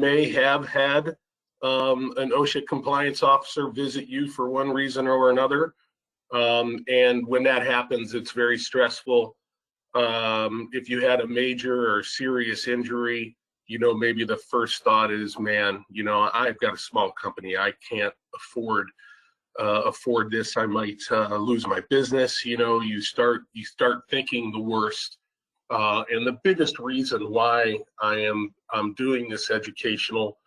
may have had an OSHA compliance officer visit you for one reason or another. And when that happens, it's very stressful. If you had a major or serious injury, you know, maybe the first thought is, man, you know, I've got a small company. I can't afford this. I might lose my business. You know, you start thinking the worst. And the biggest reason why I'm doing this educational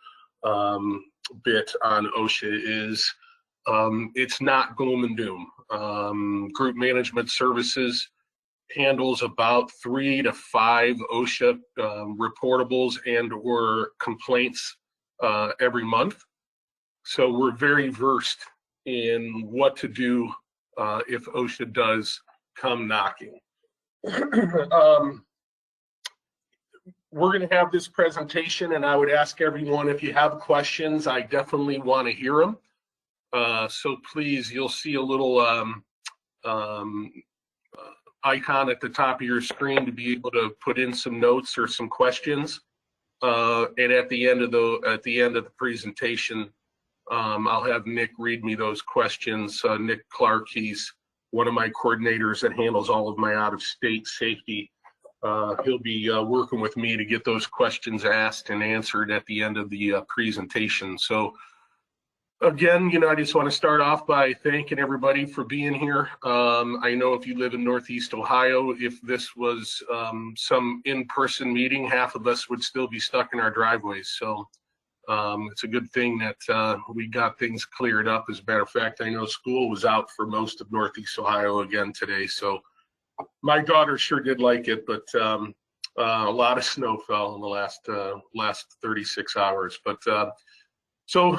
bit on OSHA is it's not gloom and doom. Group Management Services handles about 3 to 5 OSHA reportables and or complaints every month. So we're very versed in what to do if OSHA does come knocking. We're going to have this presentation, and I would ask everyone, if you have questions, I definitely want to hear them. So please, you'll see a little icon at the top of your screen to be able to put in some notes or some questions. And at the end of the presentation, I'll have Nick read me those questions. Nick Clark, he's one of my coordinators that handles all of my out-of-state safety. He'll be working with me to get those questions asked and answered at the end of the presentation. So again, you know, I just want to start off by thanking everybody for being here. I know if you live in Northeast Ohio, if this was some in-person meeting, half of us would still be stuck in our driveways. So it's a good thing that we got things cleared up. As a matter of fact, I know school was out for most of Northeast Ohio again today. So my daughter sure did like it, but a lot of snow fell in the last 36 hours. But so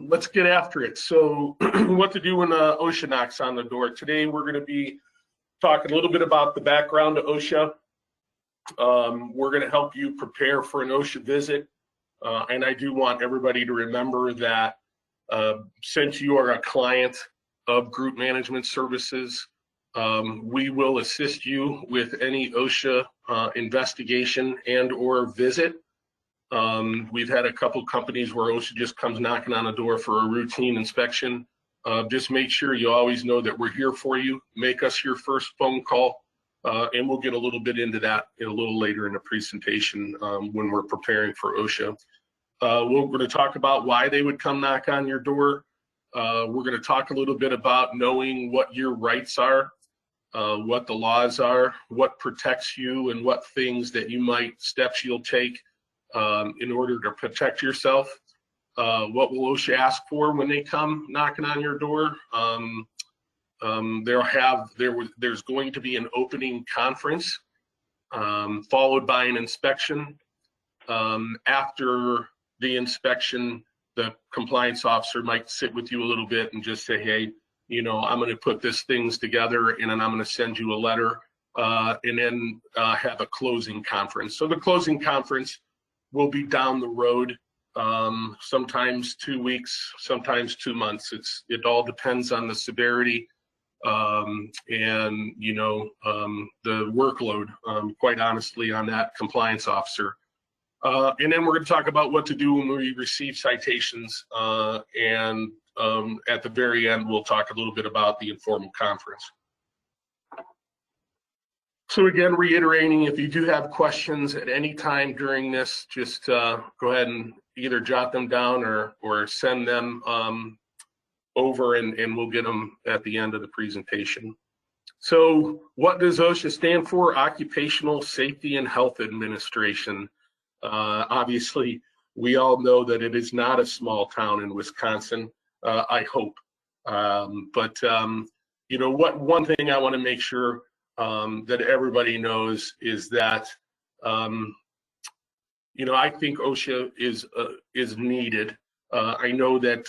let's get after it. So what to do when OSHA knocks on the door. Today we're going to be talking a little bit about the background of OSHA. We're going to help you prepare for an OSHA visit. And I do want everybody to remember that since you are a client of Group Management Services, we will assist you with any OSHA investigation and or visit. We've had a couple companies where OSHA just comes knocking on the door for a routine inspection. Just make sure you always know that we're here for you. Make us your first phone call, and we'll get a little bit into that a little later in the presentation when we're preparing for OSHA. We're going to talk about why they would come knock on your door. We're going to talk a little bit about knowing what your rights are, what the laws are, what protects you, and what things that you steps you'll take in order to protect yourself. What will OSHA ask for when they come knocking on your door? There's going to be an opening conference followed by an inspection. After the inspection, the compliance officer might sit with you a little bit and just say, hey, you know, I'm going to put these things together and then I'm going to send you a letter and then have a closing conference. So the closing conference will be down the road, sometimes 2 weeks, sometimes 2 months. It all depends on the severity and, you know, the workload, quite honestly, on that compliance officer. And then we're going to talk about what to do when we receive citations. And at the very end, we'll talk a little bit about the informal conference. So again, reiterating, if you do have questions at any time during this, just go ahead and either jot them down or send them over and we'll get them at the end of the presentation. So what does OSHA stand for? Occupational Safety and Health Administration. Obviously, we all know that it is not a small town in Wisconsin, I hope. But you know, one thing I want to make sure that everybody knows is that, you know, I think OSHA is needed. I know that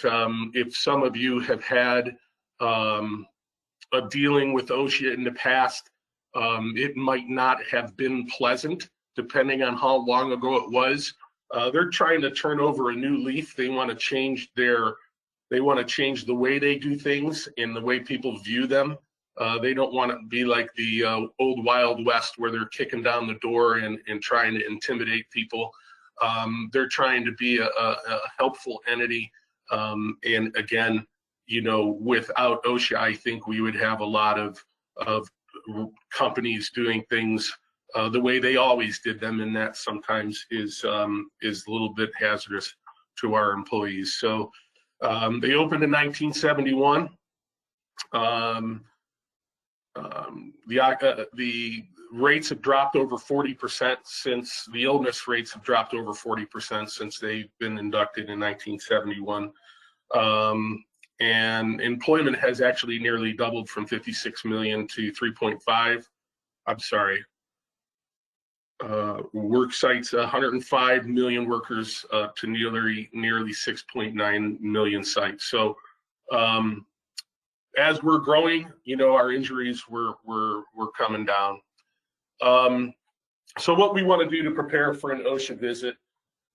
if some of you have had a dealing with OSHA in the past, it might not have been pleasant, depending on how long ago it was. They're trying to turn over a new leaf. They want to change the way they do things and the way people view them. They don't want to be like the old Wild West where they're kicking down the door and trying to intimidate people. They're trying to be a helpful entity. And again, you know, without OSHA, I think we would have a lot of companies doing things the way they always did them, and that sometimes is a little bit hazardous to our employees. So they opened in 1971. The rates have dropped over 40% since the illness rates have dropped over 40% since they've been inducted in 1971. And employment has actually nearly doubled from 56 million to 3.5. I'm sorry. Work sites, 105 million workers to nearly 6.9 million sites. So as we're growing, you know, our injuries were coming down. So what we want to do to prepare for an OSHA visit,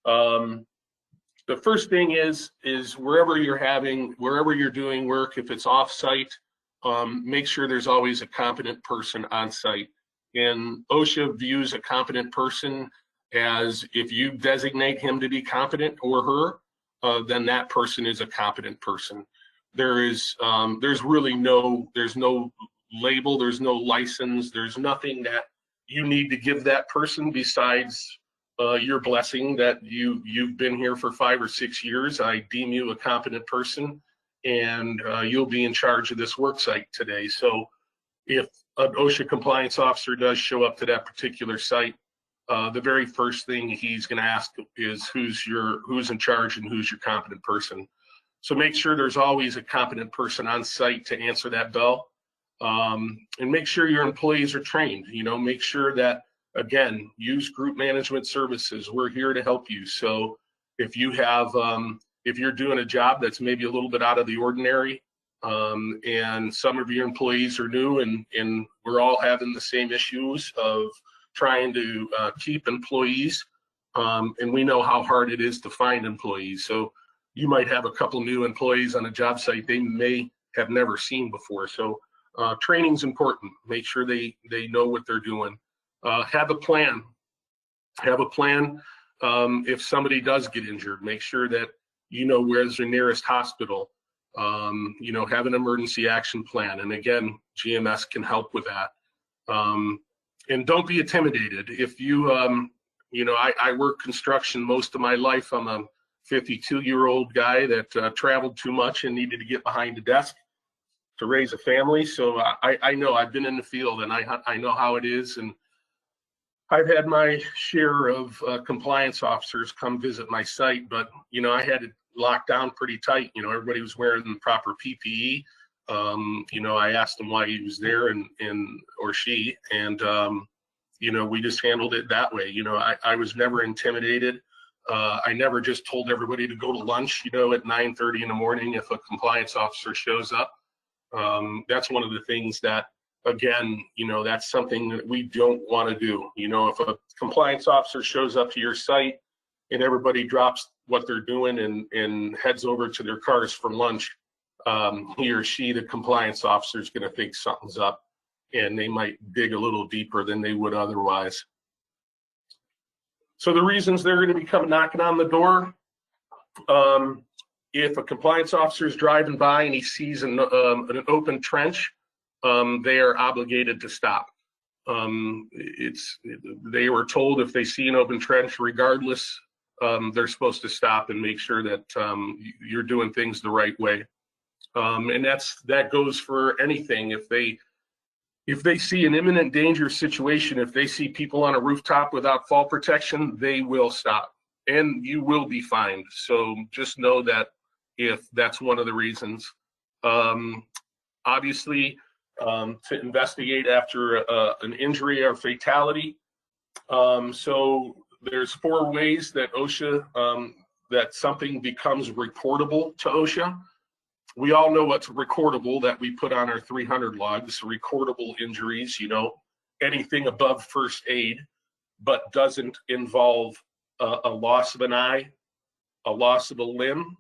the first thing is wherever you're doing work, if it's off-site, make sure there's always a competent person on site. And OSHA views a competent person as, if you designate him to be competent or her, then that person is a competent person. There's really no label, there's no license, there's nothing that you need to give that person besides your blessing that you've been here for 5 or 6 years. I deem you a competent person, and you'll be in charge of this work site today. So if an OSHA compliance officer does show up to that particular site, the very first thing he's going to ask is who's in charge and who's your competent person. So make sure there's always a competent person on site to answer that bell, and make sure your employees are trained. You know, make sure that, again, use group management services. We're here to help you. So if you have, if you're doing a job that's maybe a little bit out of the ordinary, and some of your employees are new, and we're all having the same issues of trying to keep employees, and we know how hard it is to find employees. So you might have a couple new employees on a job site they may have never seen before. So training's important. Make sure they know what they're doing. Have a plan. Have a plan. If somebody does get injured, make sure that you know where's the nearest hospital. You know, have an emergency action plan. And again, GMS can help with that. And don't be intimidated. If you, you know, I work construction most of my life. I'm a 52-year-old guy that traveled too much and needed to get behind a desk to raise a family. So I know, I've been in the field, and I know how it is. And I've had my share of compliance officers come visit my site, but, you know, I had it locked down pretty tight. You know, everybody was wearing the proper PPE. You know, I asked him why he was there or she, and, you know, we just handled it that way. You know, I was never intimidated. I never just told everybody to go to lunch, you know, at 9:30 in the morning if a compliance officer shows up. That's one of the things that, again, you know, that's something that we don't want to do. You know, if a compliance officer shows up to your site and everybody drops what they're doing and heads over to their cars for lunch, he or she, the compliance officer, is going to think something's up, and they might dig a little deeper than they would otherwise. So the reasons they're going to be coming knocking on the door, if a compliance officer is driving by and he sees an open trench, they are obligated to stop. They were told if they see an open trench, regardless, they're supposed to stop and make sure that you're doing things the right way. And that goes for anything. If they see an imminent danger situation, if they see people on a rooftop without fall protection, they will stop, and you will be fined. So just know that if that's one of the reasons. Obviously, to investigate after an injury or fatality. So there's 4 ways that OSHA, that something becomes reportable to OSHA. We all know what's recordable that we put on our 300 logs, recordable injuries, you know, anything above first aid, but doesn't involve a loss of an eye, a loss of a limb,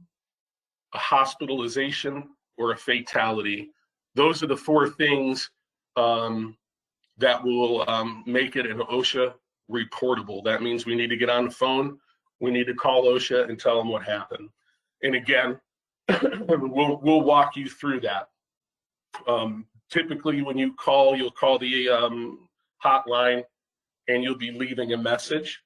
a hospitalization, or a fatality. Those are the 4 things that will make it an OSHA reportable. That means we need to get on the phone we need to call OSHA and tell them what happened. And again, we'll walk you through that. Typically, when you call, you'll call the hotline, and you'll be leaving a message.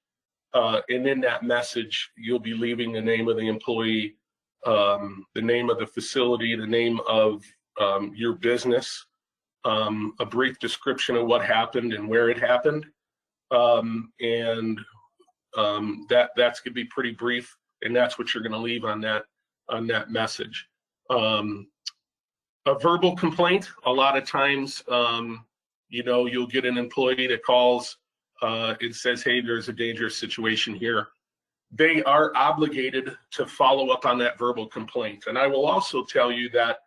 And in that message, you'll be leaving the name of the employee, the name of the facility, the name of your business, a brief description of what happened and where it happened. That's gonna be pretty brief, and that's what you're gonna leave on that message. A verbal complaint, a lot of times, you know, you'll get an employee that calls, it says, hey, there's a dangerous situation here. They are obligated to follow up on that verbal complaint. And I will also tell you that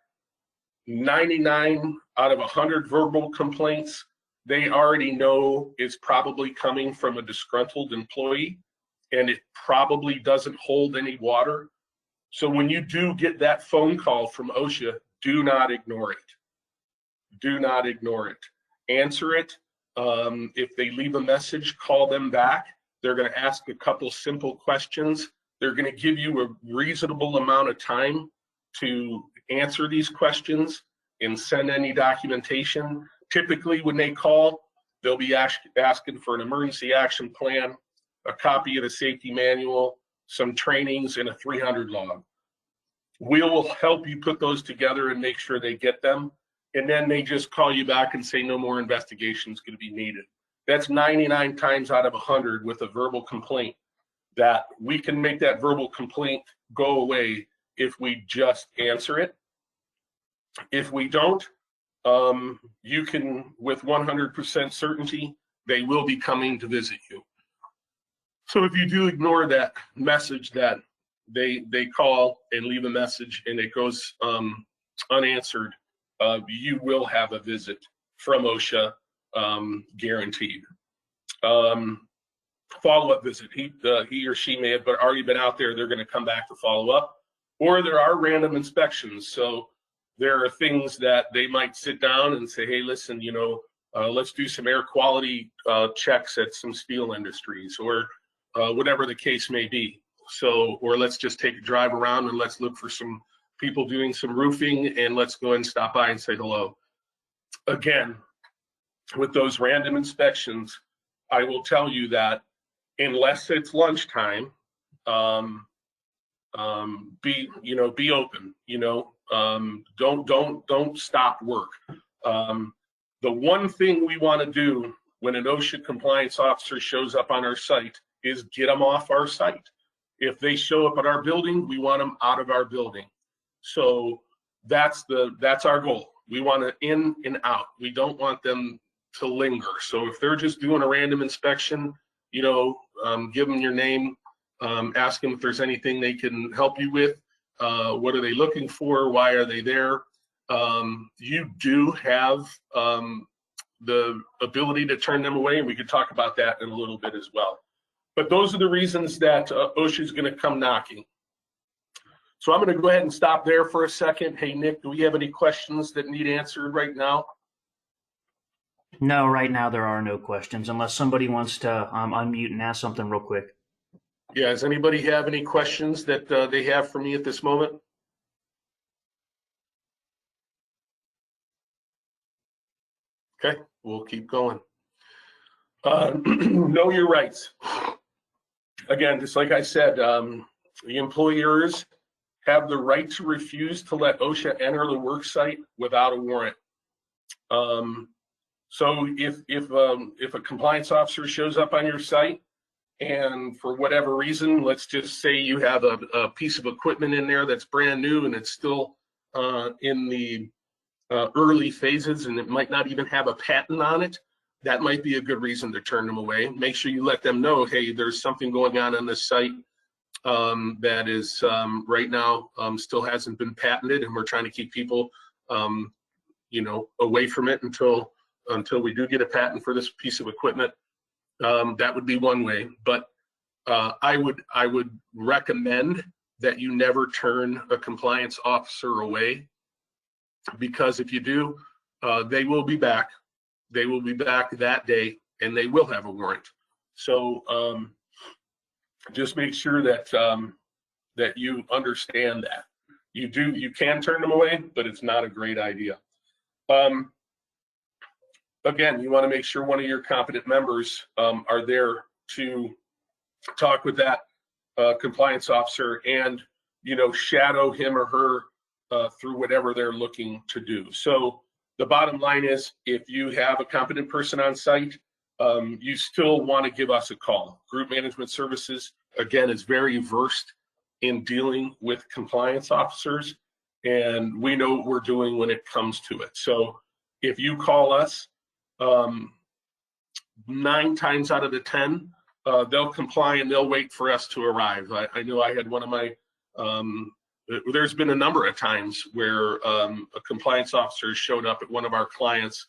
99 out of 100 verbal complaints, they already know is probably coming from a disgruntled employee, and it probably doesn't hold any water. So when you do get that phone call from OSHA, do not ignore it. Do not ignore it. Answer it. If they leave a message, call them back. They're going to ask a couple simple questions. They're going to give you a reasonable amount of time to answer these questions and send any documentation. Typically, when they call, they'll be asking for an emergency action plan, a copy of the safety manual, some trainings, and a 300 log. We will help you put those together and make sure they get them. And then they just call you back and say no more investigation is going to be needed. That's 99 times out of 100 with a verbal complaint, that we can make that verbal complaint go away if we just answer it. If we don't, you can, with 100% certainty, they will be coming to visit you. So if you do ignore that message that they call and leave a message and it goes unanswered, you will have a visit from OSHA, guaranteed. Follow-up visit. He or she may have already been out there. They're going to come back to follow up, or there are random inspections. So there are things that they might sit down and say, hey, listen, you know, let's do some air quality checks at some steel industries, or whatever the case may be. So, or let's just take a drive around and let's look for some people doing some roofing, and let's go and stop by and say hello. Again, with those random inspections, I will tell you that unless it's lunchtime, be open. You know, don't stop work. The one thing we want to do when an OSHA compliance officer shows up on our site is get them off our site. If they show up at our building, we want them out of our building. So that's our goal. We want to in and out. We don't want them to linger. So if they're just doing a random inspection, you know, give them your name, ask them if there's anything they can help you with. What are they looking for? Why are they there? You do have the ability to turn them away, and we could talk about that in a little bit as well. But those are the reasons that OSHA is going to come knocking. So I'm going to go ahead and stop there for a second. Hey, Nick, do we have any questions that need answered right now? No, right now there are no questions, unless somebody wants to unmute and ask something real quick. Yeah, does anybody have any questions that they have for me at this moment? Okay, we'll keep going. Know your rights. Again, just like I said, the employers have the right to refuse to let OSHA enter the work site without a warrant. So if a compliance officer shows up on your site, and for whatever reason, let's just say you have a piece of equipment in there that's brand new and it's still in the early phases, and it might not even have a patent on it, that might be a good reason to turn them away. Make sure you let them know, hey, there's something going on this site that is right now still hasn't been patented, and we're trying to keep people away from it until we do get a patent for this piece of equipment. That would be one way, but I would recommend that you never turn a compliance officer away, because if you do, they will be back. They will be back that day, and they will have a warrant. So just make sure that that you understand that. You can turn them away, but it's not a great idea. Again, you want to make sure one of your competent members are there to talk with that compliance officer and, you know, shadow him or her through whatever they're looking to do. So the bottom line is, if you have a competent person on site, you still want to give us a call. Group Management Services, again, is very versed in dealing with compliance officers, and we know what we're doing when it comes to it. So if you call us, 9 times out of the 10, they'll comply and they'll wait for us to arrive. I know I had one of my, there's been a number of times where a compliance officer showed up at one of our clients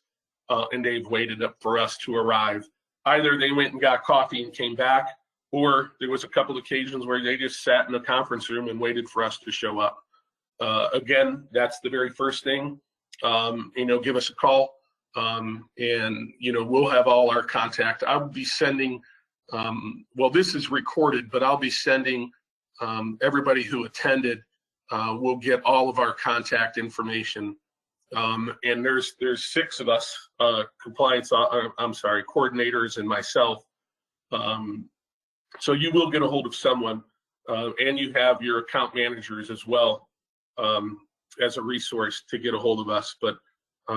and they've waited up for us to arrive. Either they went and got coffee and came back, or there was a couple occasions where they just sat in the conference room and waited for us to show up. Again, that's the very first thing. You know, give us a call, and you know, we'll have all our contact. I'll be sending, well, this is recorded, but I'll be sending everybody who attended. We'll get all of our contact information. And there's 6 of us, coordinators and myself. So you will get a hold of someone, and you have your account managers as well as a resource to get a hold of us. But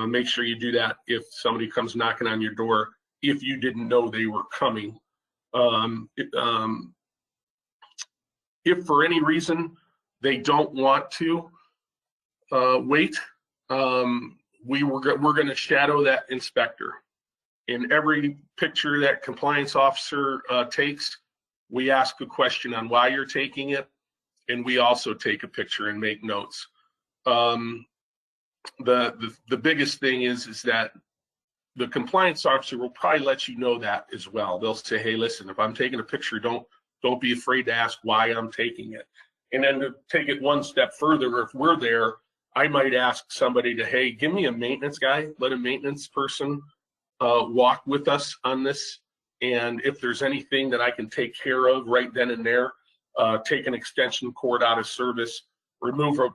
make sure you do that if somebody comes knocking on your door, if you didn't know they were coming. If for any reason they don't want to wait, we're going to shadow that inspector. In every picture that compliance officer takes, we ask a question on why you're taking it, and we also take a picture and make notes. The biggest thing is that the compliance officer will probably let you know that as well. They'll say, hey, listen, if I'm taking a picture, don't be afraid to ask why I'm taking it. And then to take it one step further, if we're there, I might ask somebody to, hey, give me a maintenance guy, let a maintenance person walk with us on this. And if there's anything that I can take care of right then and there, take an extension cord out of service, remove a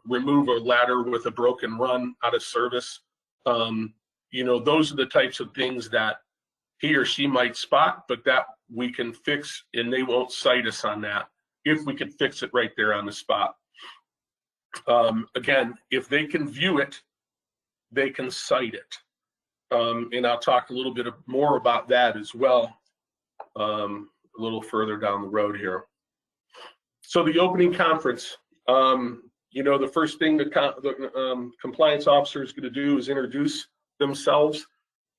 ladder with a broken run out of service. You know, those are the types of things that he or she might spot, but that we can fix, and they won't cite us on that if we can fix it right there on the spot. Again, if they can view it, they can cite it. And I'll talk a little bit more about that as well, a little further down the road here. So the opening conference, you know, the first thing the compliance officer is going to do is introduce themselves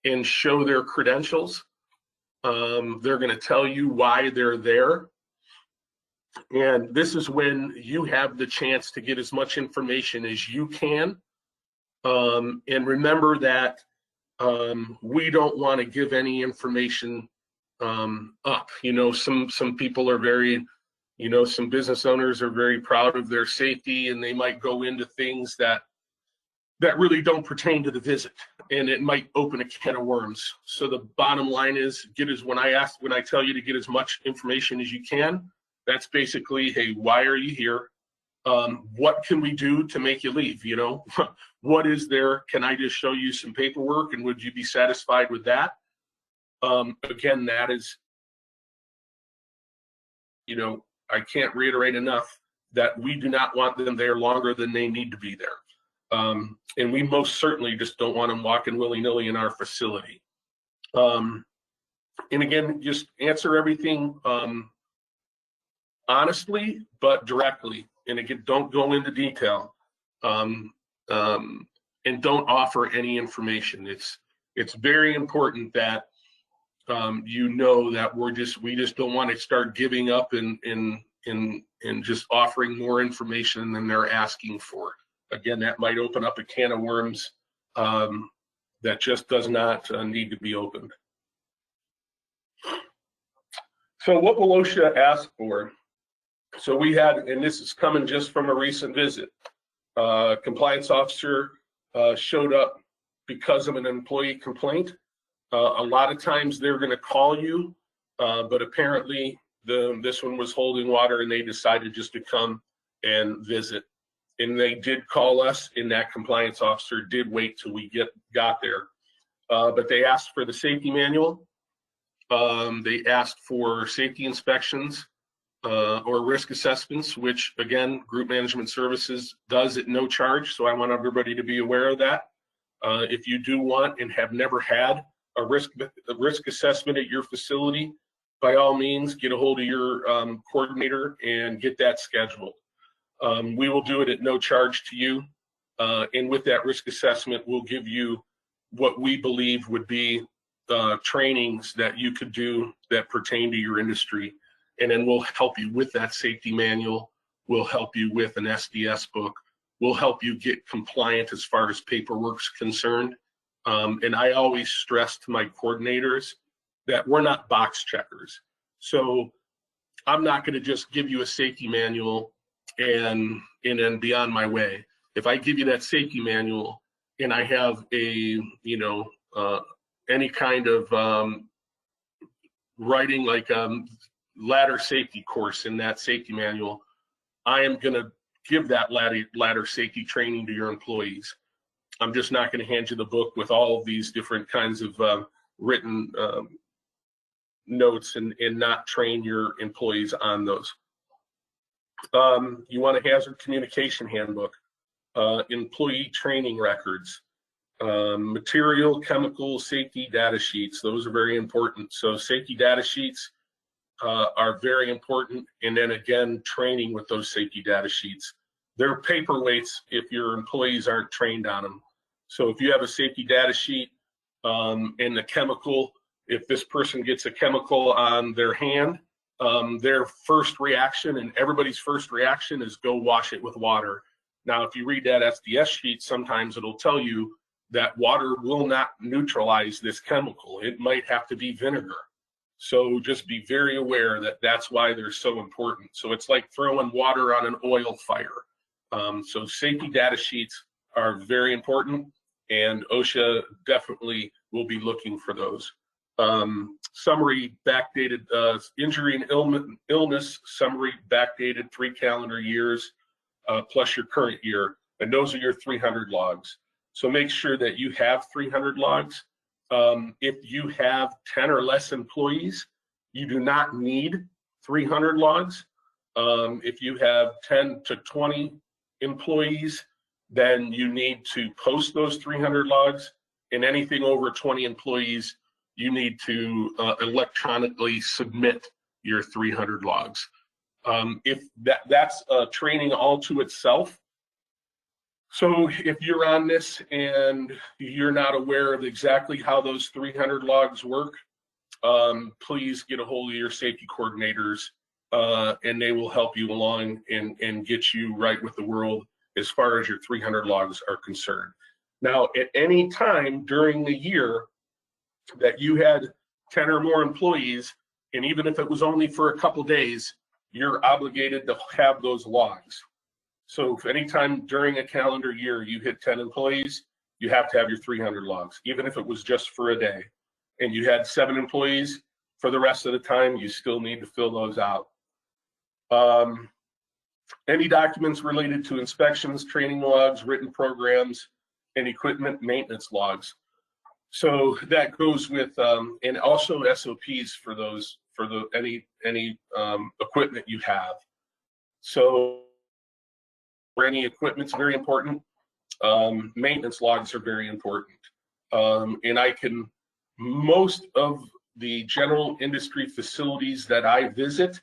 and show their credentials. They're going to tell you why they're there. And this is when you have the chance to get as much information as you can. And remember that we don't want to give any information up. You know, some people are very, you know, some business owners are very proud of their safety, and they might go into things that really don't pertain to the visit, and it might open a can of worms. So the bottom line is, when I tell you to get as much information as you can, that's basically, hey, why are you here? What can we do to make you leave? You know, what is there? Can I just show you some paperwork, and would you be satisfied with that? Again, that is, you know, I can't reiterate enough that we do not want them there longer than they need to be there. And we most certainly just don't want them walking willy-nilly in our facility. And again, just answer everything honestly, but directly. And again, don't go into detail, and don't offer any information. It's very important that you know that we just don't want to start giving up and just offering more information than they're asking for. Again, that might open up a can of worms that just does not need to be opened. So what will OSHA ask for? So we had, and this is coming just from a recent visit, compliance officer showed up because of an employee complaint. A lot of times they're going to call you, but apparently This one was holding water, and they decided just to come and visit. And they did call us, and that compliance officer did wait till we got there. But they asked for the safety manual. They asked for safety inspections or risk assessments, which again, Group Management Services does at no charge. So I want everybody to be aware of that. If you do want and have never had a risk assessment at your facility, by all means, get a hold of your coordinator and get that scheduled. We will do it at no charge to you. And with that risk assessment, we'll give you what we believe would be trainings that you could do that pertain to your industry. And then we'll help you with that safety manual. We'll help you with an SDS book. We'll help you get compliant as far as paperwork's concerned. And I always stress to my coordinators that we're not box checkers. So I'm not going to just give you a safety manual and then be on my way. If I give you that safety manual and I have a, any kind of writing like ladder safety course in that safety manual, I am going to give that ladder safety training to your employees. I'm just not going to hand you the book with all of these different kinds of written notes and not train your employees on those. You want a hazard communication handbook, employee training records, material, chemical safety data sheets. Those are very important. So safety data sheets are very important. And then again, training with those safety data sheets. They're paperweights if your employees aren't trained on them. So if you have a safety data sheet and the chemical, if this person gets a chemical on their hand, their first reaction and everybody's first reaction is go wash it with water. Now, if you read that SDS sheet, sometimes it'll tell you that water will not neutralize this chemical. It might have to be vinegar. So just be very aware that that's why they're so important. So it's like throwing water on an oil fire. So safety data sheets are very important, and OSHA definitely will be looking for those. Summary backdated injury and illness summary backdated 3 calendar years plus your current year, and those are your 300 logs. So make sure that you have 300 logs. If you have 10 or less employees, you do not need 300 logs. If you have 10 to 20 employees, then you need to post those 300 logs, and anything over 20 employees, you need to electronically submit your 300 logs. If that's training all to itself. So if you're on this and you're not aware of exactly how those 300 logs work, please get a hold of your safety coordinators and they will help you along and get you right with the world as far as your 300 logs are concerned. Now, at any time during the year that you had 10 or more employees, and even if it was only for a couple days, you're obligated to have those logs. So if anytime during a calendar year you hit 10 employees, you have to have your 300 logs, even if it was just for a day. And you had 7 employees, for the rest of the time, you still need to fill those out. Any documents related to inspections, training logs, written programs, and equipment maintenance logs. So that goes with, and also SOPs for those, for any equipment you have. So for any equipment's very important. Maintenance logs are very important. And most of the general industry facilities that I visit,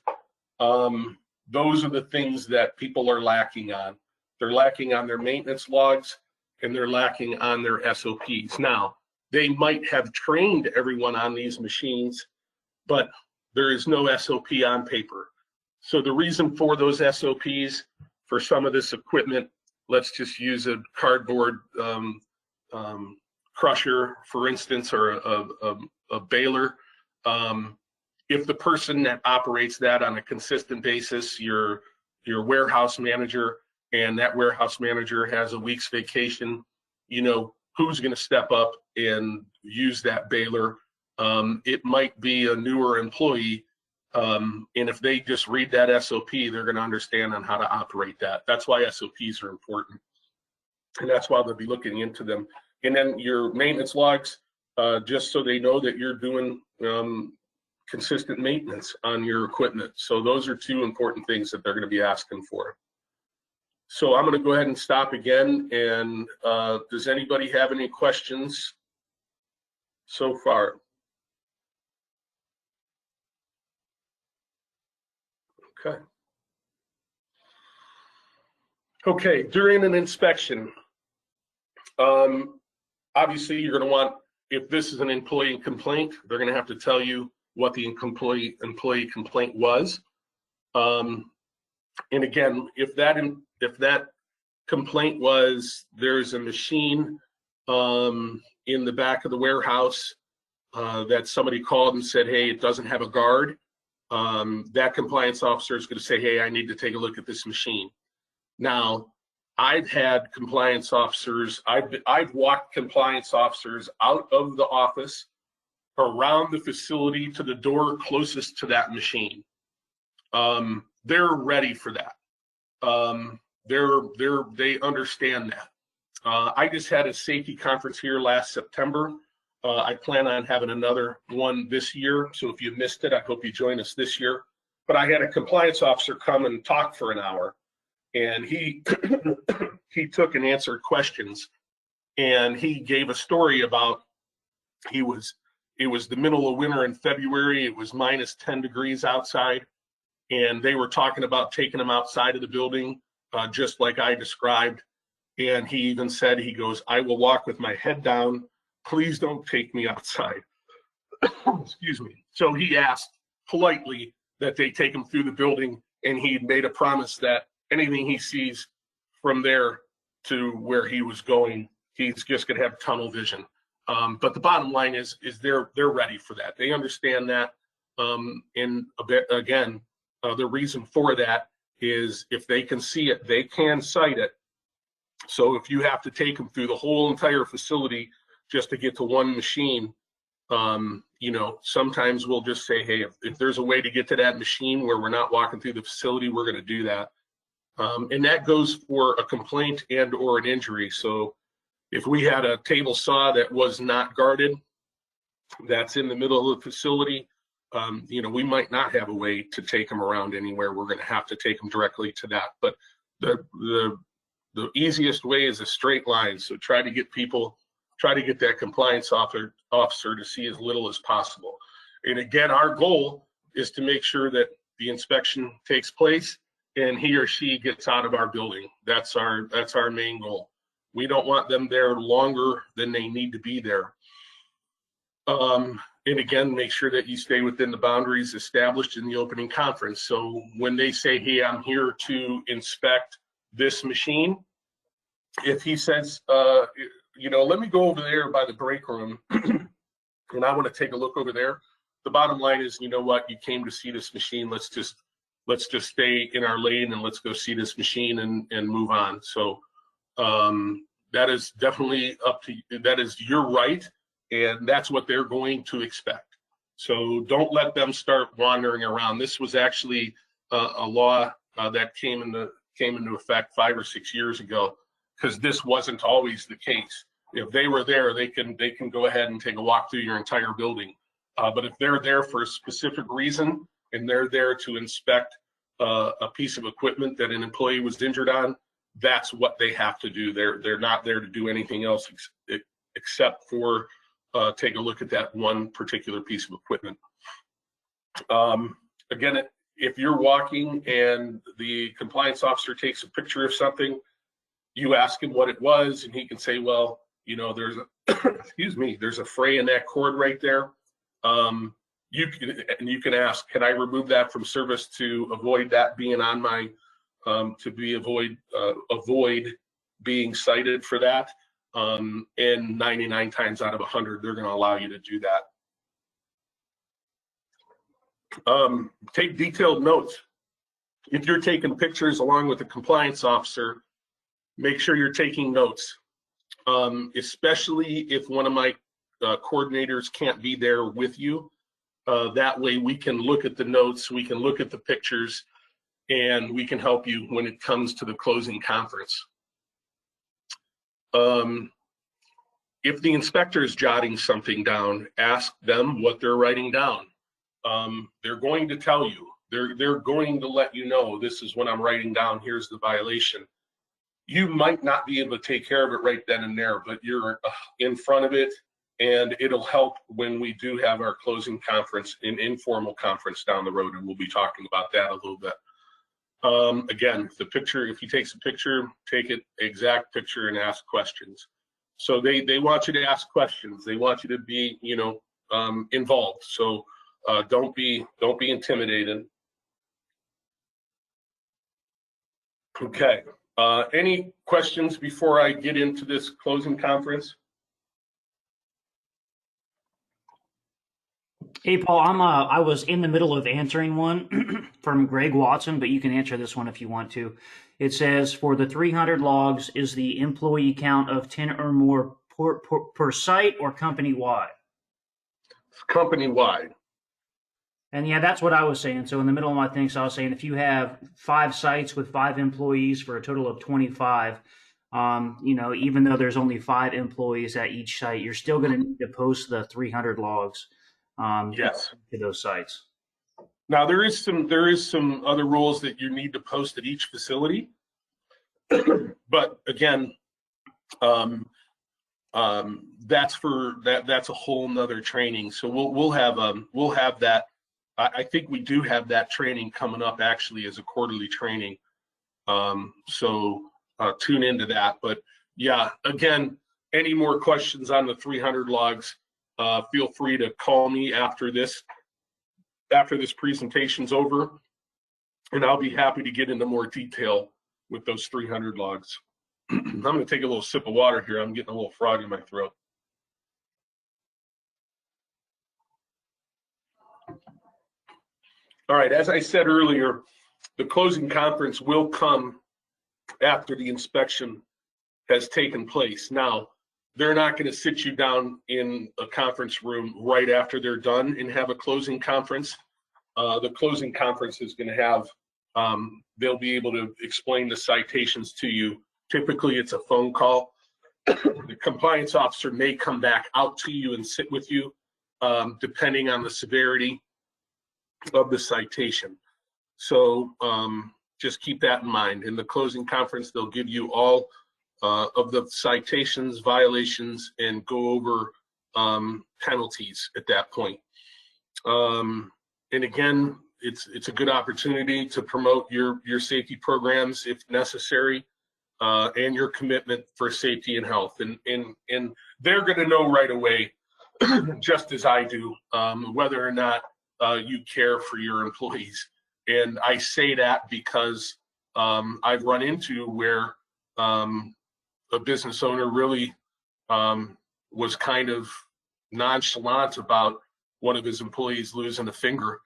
those are the things that people are lacking on. They're lacking on their maintenance logs and they're lacking on their SOPs. Now, they might have trained everyone on these machines, but there is no SOP on paper. So the reason for those SOPs for some of this equipment, let's just use a cardboard crusher, for instance, or a baler. If the person that operates that on a consistent basis, your warehouse manager, and that warehouse manager has a week's vacation, you know, who's going to step up and use that baler? It might be a newer employee And if they just read that SOP, they're going to understand on how to operate that. That's why SOPs are important. And that's why they'll be looking into them. And then your maintenance logs, just so they know that you're doing consistent maintenance on your equipment. So those are two important things that they're going to be asking for. So I'm going to go ahead and stop again. And does anybody have any questions so far? Okay. Okay, during an inspection, obviously you're going to want, if this is an employee complaint, they're going to have to tell you what the employee complaint was. And again, if that complaint was there's a machine in the back of the warehouse that somebody called and said, hey, it doesn't have a guard, that compliance officer is going to say, hey, I need to take a look at this machine. Now, I've had compliance officers, I've walked compliance officers out of the office, around the facility to the door closest to that machine. They're ready for that. They understand that. I just had a safety conference here last September. I plan on having another one this year. So if you missed it, I hope you join us this year. But I had a compliance officer come and talk for an hour, and he he took and answered questions, and he gave a story about it was the middle of winter in February. It was minus 10 degrees outside, and they were talking about taking him outside of the building, just like I described. And he even said, he goes, I will walk with my head down. Please don't take me outside. Excuse me. So he asked politely that they take him through the building, and he made a promise that anything he sees from there to where he was going, he's just going to have tunnel vision. But the bottom line is they're ready for that. They understand that. And a bit, again, the reason for that is if they can see it, they can cite it. So if you have to take them through the whole entire facility just to get to one machine, you know, sometimes we'll just say, hey, if there's a way to get to that machine where we're not walking through the facility, we're going to do that. And that goes for a complaint and or an injury. So if we had a table saw that was not guarded, that's in the middle of the facility, you know, we might not have a way to take them around anywhere. We're going to have to take them directly to that. But the easiest way is a straight line. So try to get that compliance officer to see as little as possible. And again, our goal is to make sure that the inspection takes place and he or she gets out of our building. That's our main goal. We don't want them there longer than they need to be there. And again, make sure that you stay within the boundaries established in the opening conference. So when they say, hey, I'm here to inspect this machine, if he says, you know, let me go over there by the break room and I want to take a look over there, the bottom line is, you know what, you came to see this machine. Let's just stay in our lane and let's go see this machine and move on. So that is definitely up to you. That is your right. And that's what they're going to expect. So don't let them start wandering around. This was actually a law that came into effect 5 or 6 years ago, because this wasn't always the case. If they were there, they can go ahead and take a walk through your entire building. But if they're there for a specific reason and they're there to inspect a piece of equipment that an employee was injured on, that's what they have to do. They're not there to do anything else except for take a look at that one particular piece of equipment. Again, if you're walking and the compliance officer takes a picture of something, you ask him what it was, and he can say, well, you know, there's a, excuse me, there's a fray in that cord right there. You can ask, can I remove that from service to avoid that being on my, avoid being cited for that. And 99 times out of 100, they're going to allow you to do that. Take detailed notes. If you're taking pictures along with the compliance officer, make sure you're taking notes, especially if one of my coordinators can't be there with you. That way we can look at the notes, we can look at the pictures, and we can help you when it comes to the closing conference. If the inspector is jotting something down, ask them what they're writing down. They're going to tell you. They're going to let you know, this is what I'm writing down, here's the violation. You might not be able to take care of it right then and there, but you're in front of it, and it'll help when we do have our closing conference, an informal conference down the road, and we'll be talking about that a little bit. Again, the picture, if he takes a picture, take it exact picture and ask questions. So they want you to ask questions. They want you to be, involved. So don't be intimidated. Okay. Any questions before I get into this closing conference? Hey, Paul, I was in the middle of answering one from Greg Watson, but you can answer this one if you want to. It says, for the 300 logs, is the employee count of 10 or more per site or company-wide? Company-wide. And yeah, that's what I was saying. So in the middle of my thing, so I was saying if you have 5 sites with 5 employees for a total of 25, even though there's only 5 employees at each site, you're still going to need to post the 300 logs. Yes. To those sites. Now there is some other rules that you need to post at each facility, but again, that's a whole nother training. So we'll have that. I think we do have that training coming up actually as a quarterly training. So tune into that. But yeah, again, any more questions on the 300 logs? Feel free to call me after this presentation's over, and I'll be happy to get into more detail with those 300 logs. I'm going to take a little sip of water here. I'm getting a little frog in my throat. All right, as I said earlier, the closing conference will come after the inspection has taken place. Now, they're not going to sit you down in a conference room right after they're done and have a closing conference. The closing conference is going to have, they'll be able to explain the citations to you. Typically, it's a phone call. The compliance officer may come back out to you and sit with you, depending on the severity of the citation. So just keep that in mind. In the closing conference, they'll give you all of the citations, violations, and go over penalties at that point. And again, it's a good opportunity to promote your safety programs if necessary, and your commitment for safety and health. And they're going to know right away, just as I do, whether or not you care for your employees. And I say that because I've run into where a business owner really was kind of nonchalant about one of his employees losing a finger.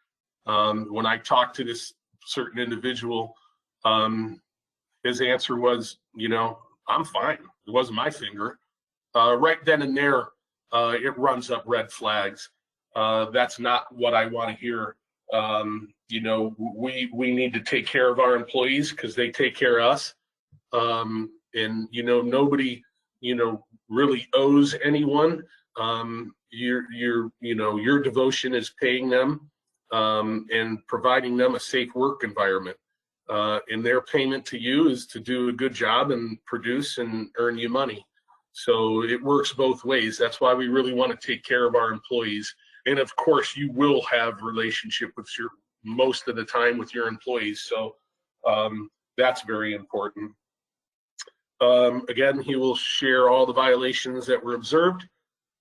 When I talked to this certain individual, his answer was, I'm fine. It wasn't my finger. Right then and there, it runs up red flags. That's not what I want to hear. We need to take care of our employees because they take care of us. And nobody really owes anyone. Your devotion is paying them and providing them a safe work environment, and their payment to you is to do a good job and produce and earn you money. So it works both ways. That's why we really want to take care of our employees. And of course you will have relationship with most of the time with your employees, so that's very important. Again, he will share all the violations that were observed.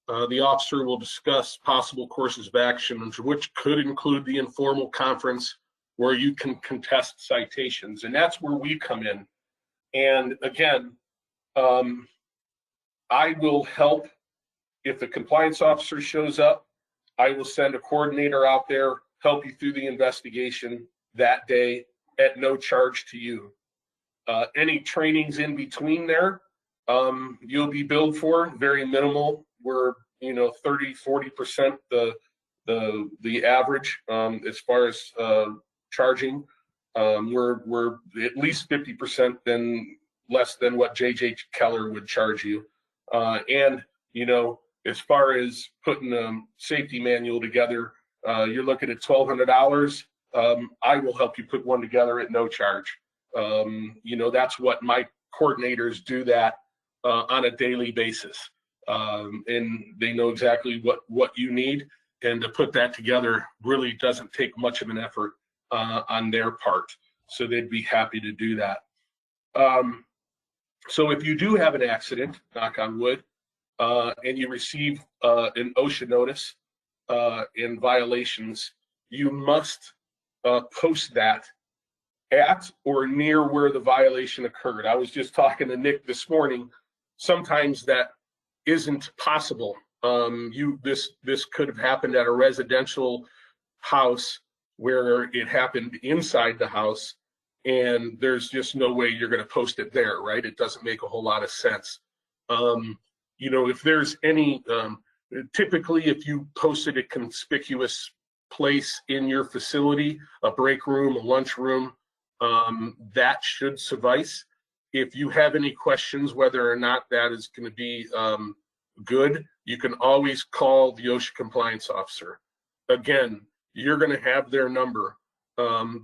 The officer will discuss possible courses of action, which could include the informal conference where you can contest citations. And that's where we come in. And again, I will help. If the compliance officer shows up, I will send a coordinator out there, help you through the investigation that day at no charge to you. Any trainings in between there, you'll be billed for, very minimal. We're 30-40% the the average as far as charging. We're at least 50% than less than what JJ Keller would charge you. And, you know, as far as putting a safety manual together, you're looking at $1,200. I will help you put one together at no charge. You know, that's what my coordinators do that on a daily basis. And they know exactly what you need. And to put that together really doesn't take much of an effort on their part. So they'd be happy to do that. So if you do have an accident, knock on wood, and you receive an OSHA notice in violations, you must post that at or near where the violation occurred. I was just talking to Nick this morning. Sometimes that isn't possible. This could have happened at a residential house where it happened inside the house, and there's just no way you're going to post it there, right? It doesn't make a whole lot of sense. You know, if there's any, typically if you posted a conspicuous place in your facility, a break room, a lunch room, that should suffice. If you have any questions whether or not that is going to be good, you can always call the OSHA compliance officer. Again, you're going to have their number.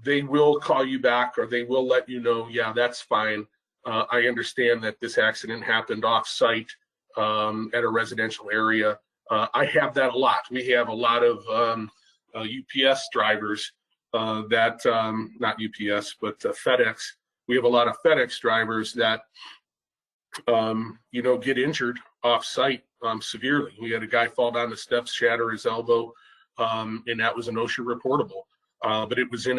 They will call you back, or they will let you know, yeah, that's fine. I understand that this accident happened off-site at a residential area. I have that a lot. We have a lot of UPS drivers that, not UPS, but FedEx. We have a lot of FedEx drivers that, you know, get injured off-site severely. We had a guy fall down the steps, shatter his elbow, and that was an OSHA reportable. But it was in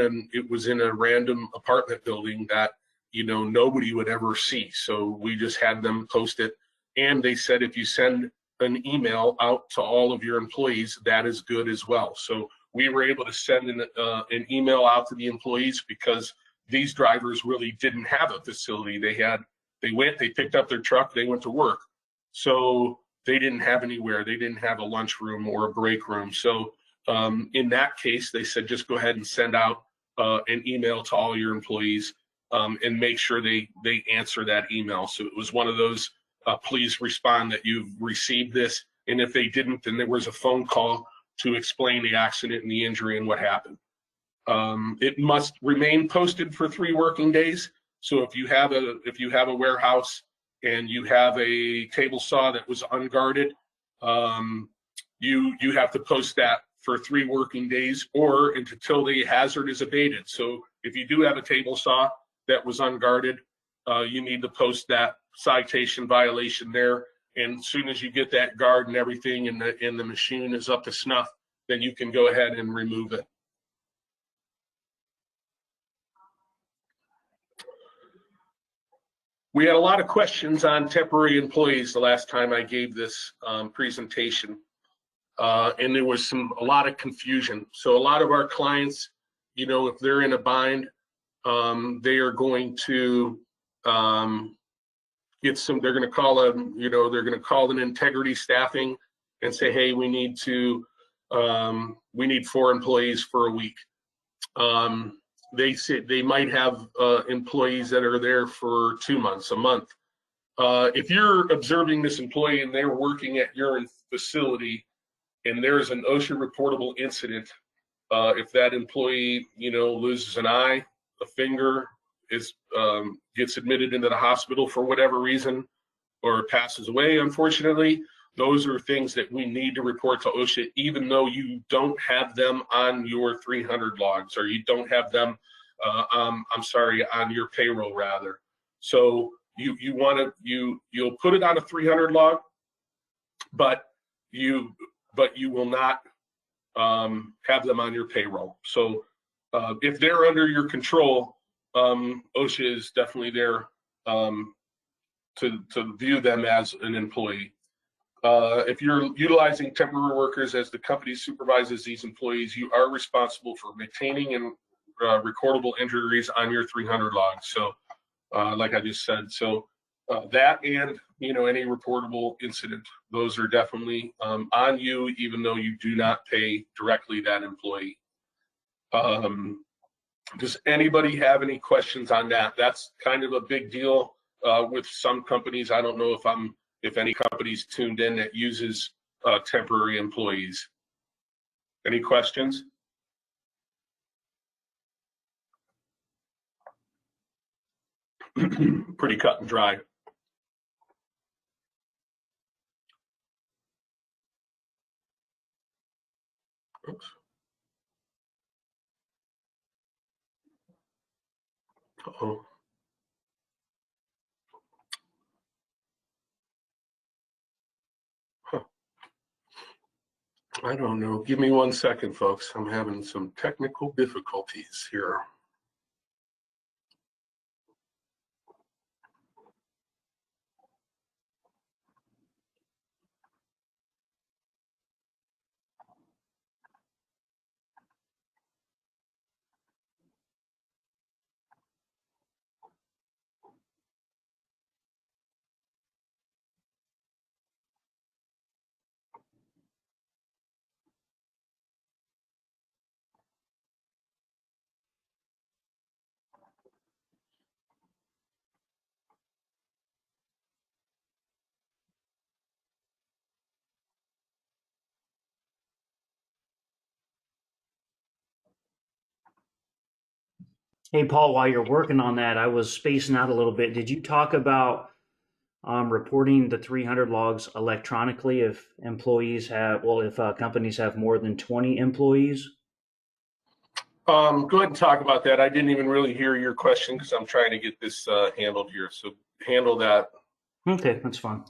a random apartment building that, you know, nobody would ever see. So we just had them post it, and they said if you send an email out to all of your employees, that is good as well. So we were able to send an email out to the employees because these drivers really didn't have a facility. They picked up their truck, they went to work. So they didn't have anywhere. They didn't have a lunchroom or a break room. So in that case, they said, just go ahead and send out an email to all your employees and make sure they answer that email. So it was one of those, please respond that you've received this. And if they didn't, then there was a phone call to explain the accident and the injury and what happened. It must remain posted for 3 working days. So if you have a warehouse and you have a table saw that was unguarded, you have to post that for 3 working days or until the hazard is abated. So if you do have a table saw that was unguarded, you need to post that citation violation there. And as soon as you get that guard and everything and the machine is up to snuff, then you can go ahead and remove it. We had a lot of questions on temporary employees the last time I gave this presentation, and there was a lot of confusion. So a lot of our clients, you know, if they're in a bind, they are going to they're going to call they're going to call an integrity staffing and say, hey, we need 4 employees for a week. They say they might have employees that are there for 2 months, a month. If you're observing this employee and they're working at your facility and there's an OSHA reportable incident, if that employee, you know, loses an eye, a finger, gets admitted into the hospital for whatever reason, or passes away, unfortunately, those are things that we need to report to OSHA, even though you don't have them on your 300 logs, or you don't have them, on your payroll rather. So you'll put it on a 300 log, but you will not have them on your payroll. So if they're under your control, OSHA is definitely there to view them as an employee. If you're utilizing temporary workers as the company supervises these employees, you are responsible for maintaining and recordable injuries on your 300 logs. So like I just said, so That and, any reportable incident, those are definitely on you, even though you do not pay directly that employee. Does anybody have any questions on that? That's kind of a big deal with some companies. I don't know if any companies tuned in that uses temporary employees. Any questions? Pretty cut and dry. Oops. Uh-oh. Huh. I don't know. Give me 1 second, folks. I'm having some technical difficulties here. Hey, Paul, while you're working on that, I was spacing out a little bit. Did you talk about reporting the 300 logs electronically if employees have, well, if companies have more than 20 employees? Go ahead and talk about that. I didn't even really hear your question because I'm trying to get this handled here. So handle that. Okay, that's fine.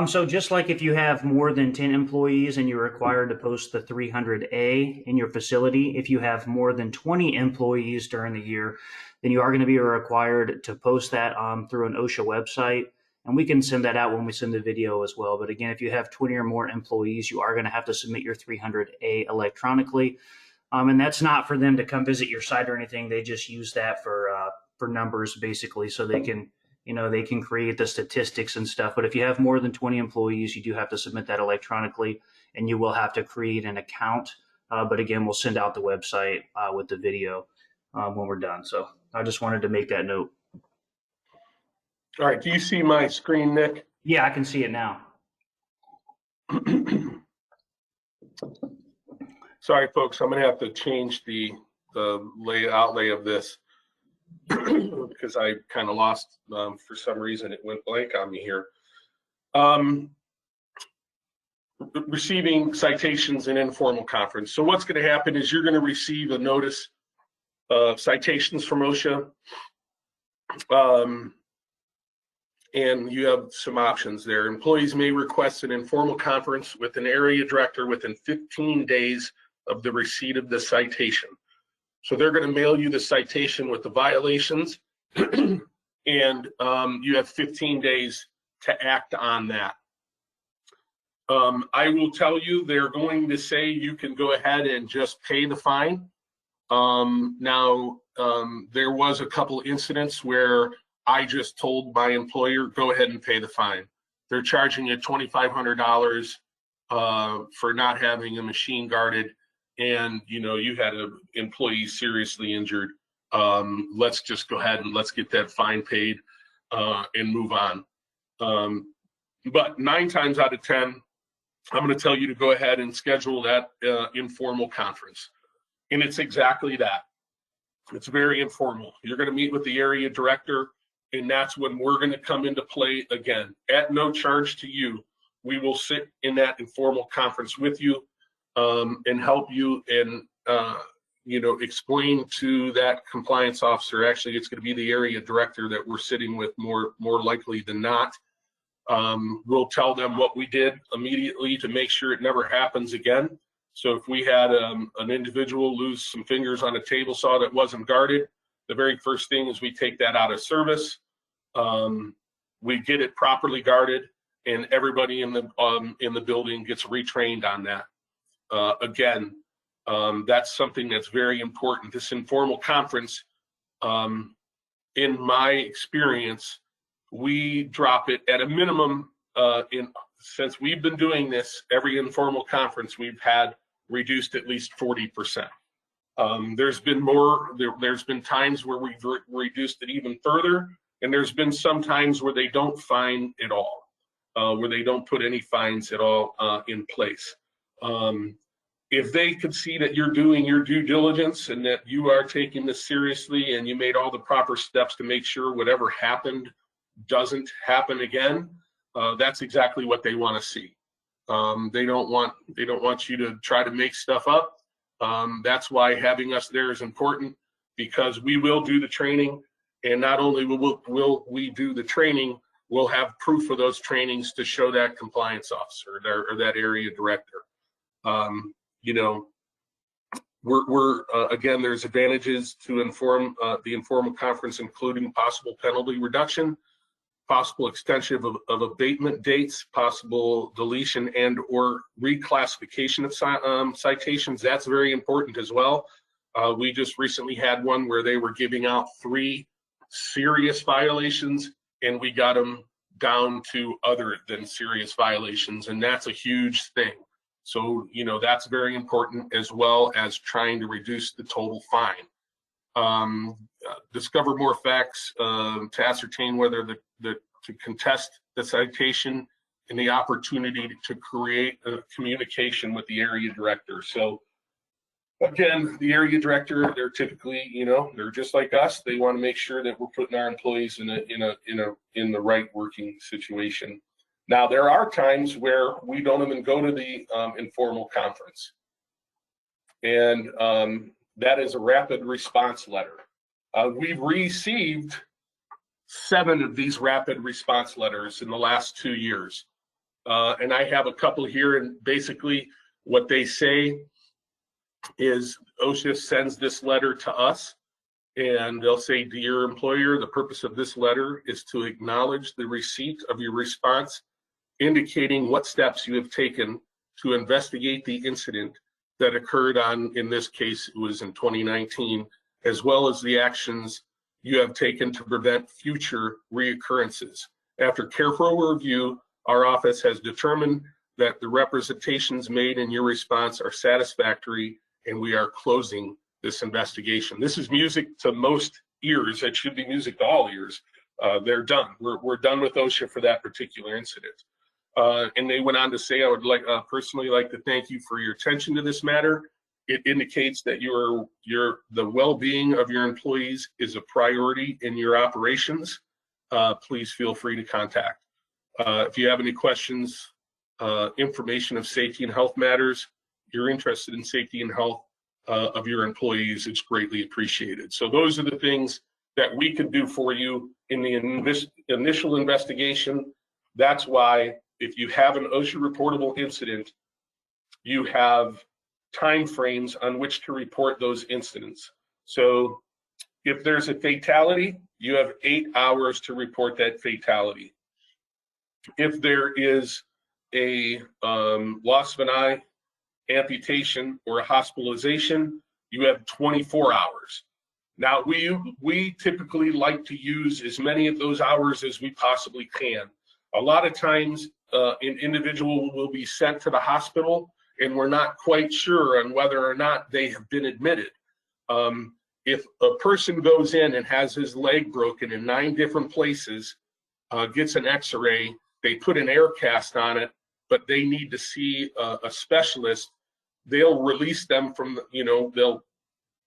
So just like if you have more than 10 employees and you're required to post the 300A in your facility, if you have more than 20 employees during the year, then you are going to be required to post that through an OSHA website. And we can send that out when we send the video as well. But again, if you have 20 or more employees, you are going to have to submit your 300A electronically. And that's not for them to come visit your site or anything. They just use that for numbers basically, so they can they can create the statistics and stuff. But if you have more than 20 employees, you do have to submit that electronically, and you will have to create an account. But again, we'll send out the website with the video when we're done. So I just wanted to make that note. All right. Do you see my screen, Nick? Yeah, I can see it now. Sorry, folks. I'm going to have to change the outlay of this because I kind of lost, for some reason, it went blank on me here. Receiving citations in informal conference. So what's going to happen is you're going to receive a notice of citations from OSHA. And you have some options there. Employees may request an informal conference with an area director within 15 days of the receipt of the citation. So they're going to mail you the citation with the violations, and you have 15 days to act on that. I will tell you, they're going to say you can go ahead and just pay the fine. There was a couple incidents where I just told my employer, go ahead and pay the fine. They're charging you $2,500 for not having a machine guarded, and you had an employee seriously injured. Let's just go ahead and let's get that fine paid and move on. But 9 times out of 10, I'm going to tell you to go ahead and schedule that informal conference. And it's exactly that. It's very informal. You're going to meet with the area director, and that's when we're going to come into play again. At no charge to you, we will sit in that informal conference with you and help you and explain to that compliance officer. Actually, it's going to be the area director that we're sitting with more likely than not. We'll tell them what we did immediately to make sure it never happens again. So if we had an individual lose some fingers on a table saw that wasn't guarded, the very first thing is we take that out of service. We get it properly guarded, and everybody in the building gets retrained on that. Again, that's something that's very important. This informal conference, in my experience, we drop it at a minimum. Since we've been doing this, every informal conference we've had reduced at least 40%. There's been times where we've reduced it even further, and there's been some times where they don't fine at all, where they don't put any fines at all in place. If they could see that you're doing your due diligence and that you are taking this seriously and you made all the proper steps to make sure whatever happened doesn't happen again, that's exactly what they want to see. They don't want you to try to make stuff up. That's why having us there is important, because we will do the training, and not only will we do the training, we'll have proof of those trainings to show that compliance officer or that area director. You know, we're again, there's advantages to the informal conference, including possible penalty reduction, possible extension of abatement dates, possible deletion and or reclassification of citations. That's very important as well. We just recently had one where they were giving out 3 serious violations, and we got them down to other than serious violations, and that's a huge thing. So, you know, that's very important, as well as trying to reduce the total fine. Discover more facts to ascertain whether to contest the citation, and the opportunity to create a communication with the area director. So again, the area director, they're typically, you know, they're just like us. They want to make sure that we're putting our employees in the right working situation. Now, there are times where we don't even go to the informal conference, and that is a rapid response letter. We've received 7 of these rapid response letters in the last 2 years. And I have a couple here, and basically what they say is OSHA sends this letter to us, and they'll say, "Dear employer, the purpose of this letter is to acknowledge the receipt of your response, indicating what steps you have taken to investigate the incident that occurred in this case, it was in 2019, as well as the actions you have taken to prevent future reoccurrences. After careful review, our office has determined that the representations made in your response are satisfactory, and we are closing this investigation." This is music to most ears. It should be music to all ears. They're done. We're done with OSHA for that particular incident. And they went on to say, "I would personally like to thank you for your attention to this matter. It indicates that the well-being of your employees is a priority in your operations. Please feel free to contact. If you have any questions, information of safety and health matters, you're interested in safety and health of your employees, it's greatly appreciated." So those are the things that we could do for you in the initial investigation. That's why if you have an OSHA reportable incident, you have time frames on which to report those incidents. So if there's a fatality, you have 8 hours to report that fatality. If there is a loss of an eye, amputation, or a hospitalization, you have 24 hours. Now, we typically like to use as many of those hours as we possibly can. A lot of times, an individual will be sent to the hospital, and we're not quite sure on whether or not they have been admitted. If a person goes in and has his leg broken in 9 different places, gets an x-ray, they put an air cast on it, but they need to see a specialist, they'll release them from, they'll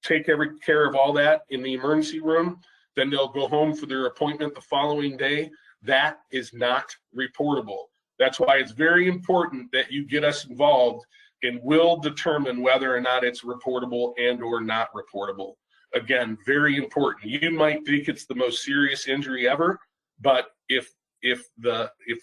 take every care of all that in the emergency room, then they'll go home for their appointment the following day. That is not reportable. That's why it's very important that you get us involved, and we'll determine whether or not it's reportable and or not reportable. Again, very important. You might think it's the most serious injury ever, but if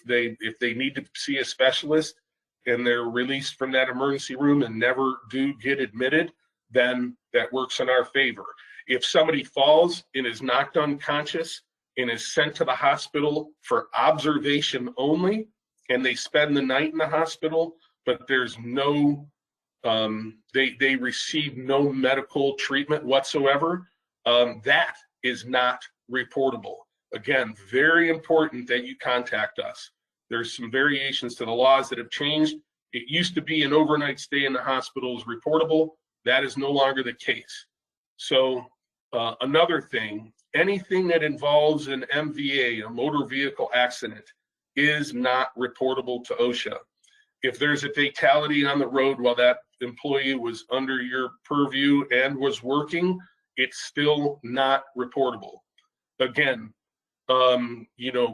they need to see a specialist and they're released from that emergency room and never do get admitted, then that works in our favor. If somebody falls and is knocked unconscious and is sent to the hospital for observation only, and they spend the night in the hospital, but there's no, they receive no medical treatment whatsoever, that is not reportable. again, very important that you contact us. There's some variations to the laws that have changed. It used to be an overnight stay in the hospital is reportable. That is no longer the case. So another thing, anything that involves an MVA, a motor vehicle accident, is not reportable to OSHA. If there's a fatality on the road while that employee was under your purview and was working, it's still not reportable. Again,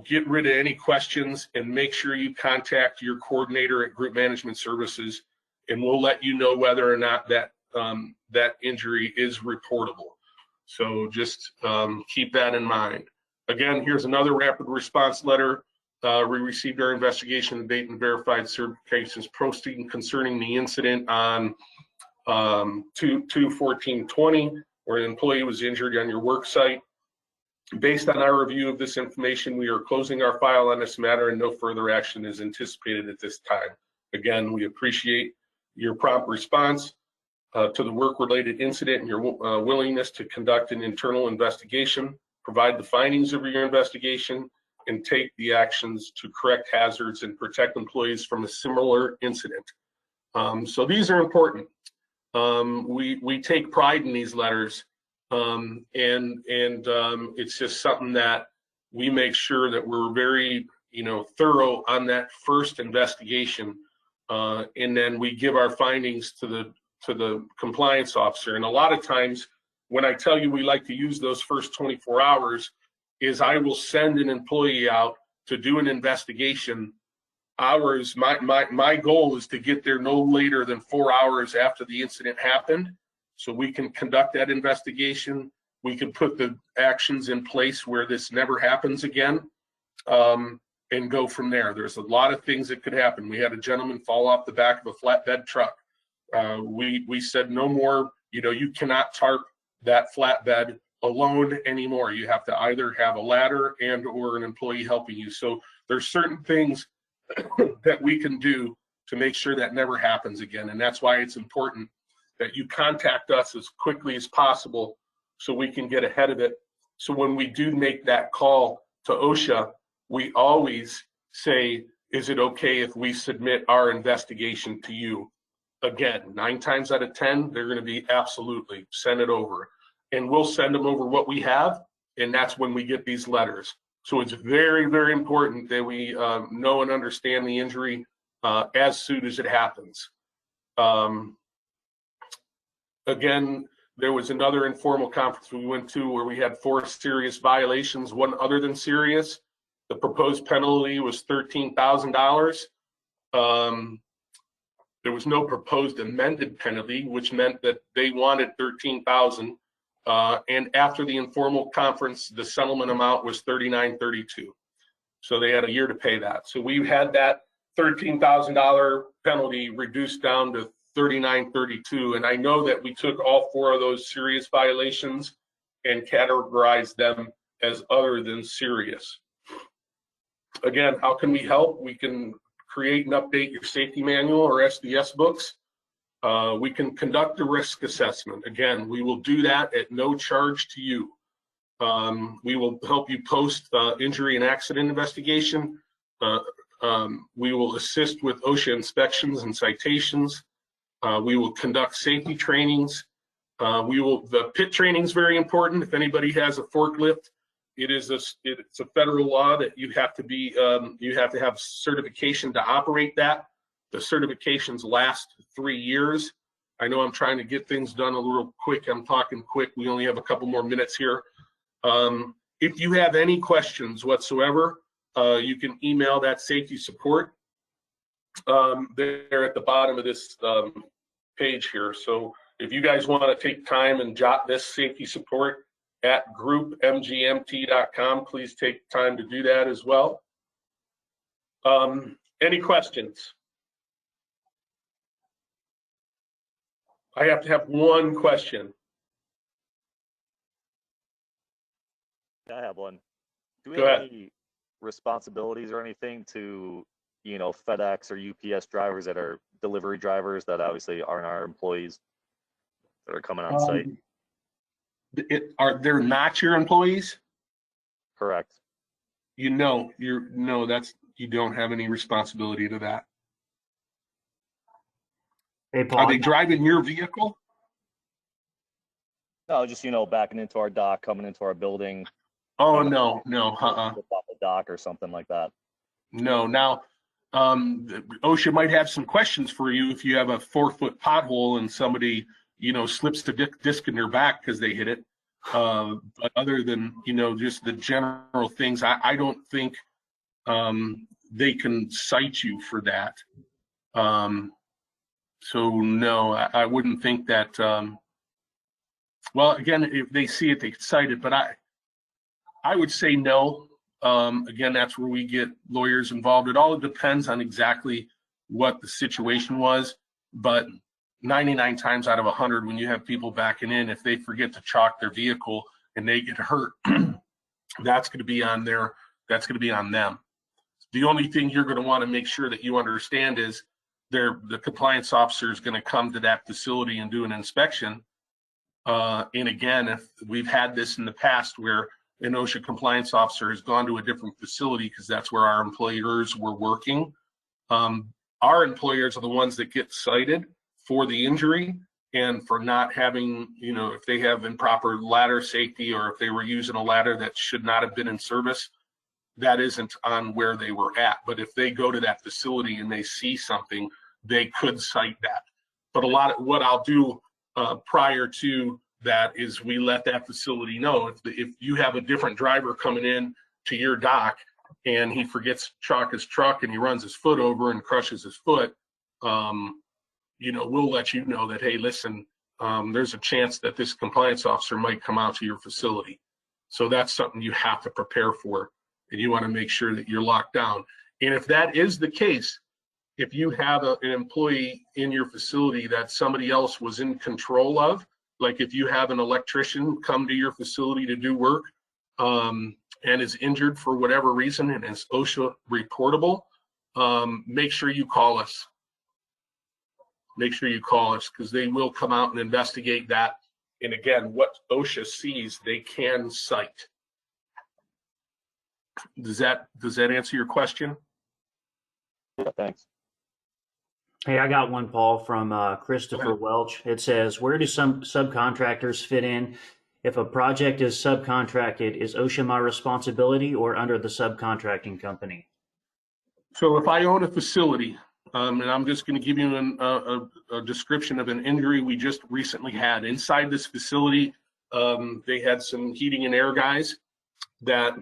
get rid of any questions and make sure you contact your coordinator at Group Management Services, and we'll let you know whether or not that that injury is reportable. So just keep that in mind. Again, here's another rapid response letter. We received our investigation date and verified certifications proceeding concerning the incident on 2/14/20, where an employee was injured on your work site. Based on our review of this information, we are closing our file on this matter and no further action is anticipated at this time. Again, we appreciate your prompt response to the work-related incident and your willingness to conduct an internal investigation, provide the findings of your investigation, and take the actions to correct hazards and protect employees from a similar incident. So these are important. We take pride in these letters, and it's just something that we make sure that we're very thorough on that first investigation, and then we give our findings to the compliance officer. And a lot of times when I tell you we like to use those first 24 hours is I will send an employee out to do an investigation. My goal is to get there no later than 4 hours after the incident happened, so we can conduct that investigation. We can put the actions in place where this never happens again, and go from there. There's a lot of things that could happen. We had a gentleman fall off the back of a flatbed truck. We said no more, you cannot tarp that flatbed alone anymore. You have to either have a ladder and or an employee helping you. So there's certain things that we can do to make sure that never happens again. And that's why it's important that you contact us as quickly as possible so we can get ahead of it. So when we do make that call to OSHA, we always say, is it okay if we submit our investigation to you? Again, 9 times out of 10, they're going to be absolutely, send it over. And we'll send them over what we have, and that's when we get these letters. So it's very, very important that we know and understand the injury as soon as it happens. Again, there was another informal conference we went to where we had 4 serious violations, 1 other than serious. The proposed penalty was $13,000. There was no proposed amended penalty, which meant that they wanted $13,000. And after the informal conference, the settlement amount was $39,32. So they had a year to pay that. So we've had that $13,000 penalty reduced down to $39,32. And I know that we took all 4 of those serious violations and categorized them as other than serious. Again, how can we help? We can create and update your safety manual or SDS books. We can conduct a risk assessment. Again, we will do that at no charge to you. We will help you post injury and accident investigation. We will assist with OSHA inspections and citations. We will conduct safety trainings. The pit training is very important. If anybody has a forklift, it's a federal law that you have to have certification to operate that. The certifications last 3 years. I know I'm trying to get things done a little quick. I'm talking quick. We only have a couple more minutes here. If you have any questions whatsoever, you can email that safety support. They're at the bottom of this page here. So if you guys want to take time and jot this safety support at groupmgmt.com, please take time to do that as well. Any questions? I have to have one question. I have one. Do we Go have ahead. any responsibilities or anything to, FedEx or UPS drivers that are delivery drivers that obviously aren't our employees that are coming on site? They're not your employees? Correct. you don't have any responsibility to that. Hey, Are Paul. they driving your vehicle? No, just, backing into our dock, coming into our building. Oh, no, Off the dock or something like that. No. Now, OSHA might have some questions for you if you have a 4-foot pothole and somebody, slips the disc in their back because they hit it. But other than, just the general things, I don't think they can cite you for that. So no, I wouldn't think that. Well, again, if they see it, they can cite it, but I would say no. Again, that's where we get lawyers involved. It all depends on exactly what the situation was, but 99 times out of 100, when you have people backing in, if they forget to chalk their vehicle and they get hurt, that's going to be on them. The only thing you're going to want to make sure that you understand is the compliance officer is going to come to that facility and do an inspection. And again, if we've had this in the past where an OSHA compliance officer has gone to a different facility because that's where our employers were working. Our employers are the ones that get cited for the injury and for not having, if they have improper ladder safety or if they were using a ladder that should not have been in service, that isn't on where they were at. But if they go to that facility and they see something, they could cite that. But a lot of what I'll do prior to that is we let that facility know if you have a different driver coming in to your dock and he forgets to chalk his truck and he runs his foot over and crushes his foot, we'll let you know that, hey, listen, there's a chance that this compliance officer might come out to your facility. So that's something you have to prepare for, and you want to make sure that you're locked down. And if that is the case, if you have an employee in your facility that somebody else was in control of, like if you have an electrician come to your facility to do work and is injured for whatever reason and is OSHA reportable, make sure you call us. Make sure you call us because they will come out and investigate that. And again, what OSHA sees, they can cite. Does that answer your question? Yeah, thanks. Hey, I got one, Paul, from Christopher Welch. It says, where do some subcontractors fit in? If a project is subcontracted, is OSHA my responsibility or under the subcontracting company? So if I own a facility, and I'm just going to give you a description of an injury we just recently had. Inside this facility, they had some heating and air guys that,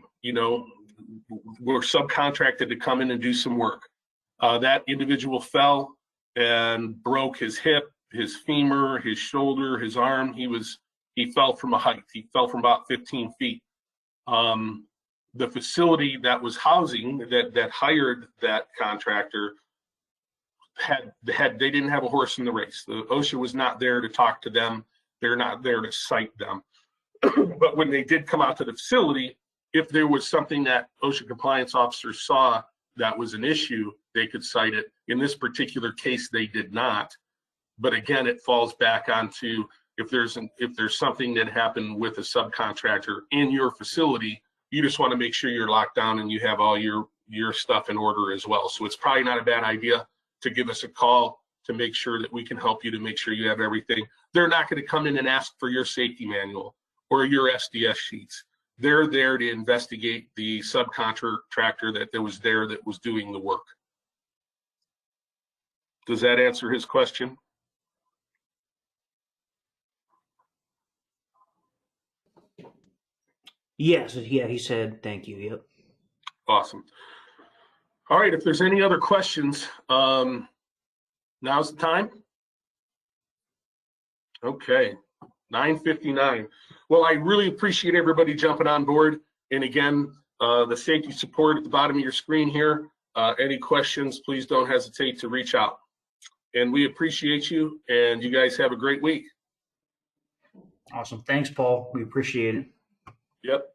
were subcontracted to come in and do some work. That individual fell and broke his hip, his femur, his shoulder, his arm. He fell from a height. He fell from about 15 feet. The facility that was housing that hired that contractor they didn't have a horse in the race. The OSHA was not there to talk to them. They're not there to cite them. But when they did come out to the facility, if there was something that OSHA compliance officers saw that was an issue, they could cite it. In this particular case, they did not. But again, it falls back onto if there's something that happened with a subcontractor in your facility, you just want to make sure you're locked down and you have all your stuff in order as well. So it's probably not a bad idea to give us a call to make sure that we can help you to make sure you have everything. They're not going to come in and ask for your safety manual or your SDS sheets. They're there to investigate the subcontractor that was there that was doing the work. Does that answer his question? Yes. Yeah, he said, thank you. Yep. Awesome. All right, if there's any other questions, now's the time. Okay, 9:59. Well, I really appreciate everybody jumping on board. And again, the safety support at the bottom of your screen here. Any questions, please don't hesitate to reach out. And we appreciate you, and you guys have a great week. Awesome. Thanks, Paul. We appreciate it. Yep.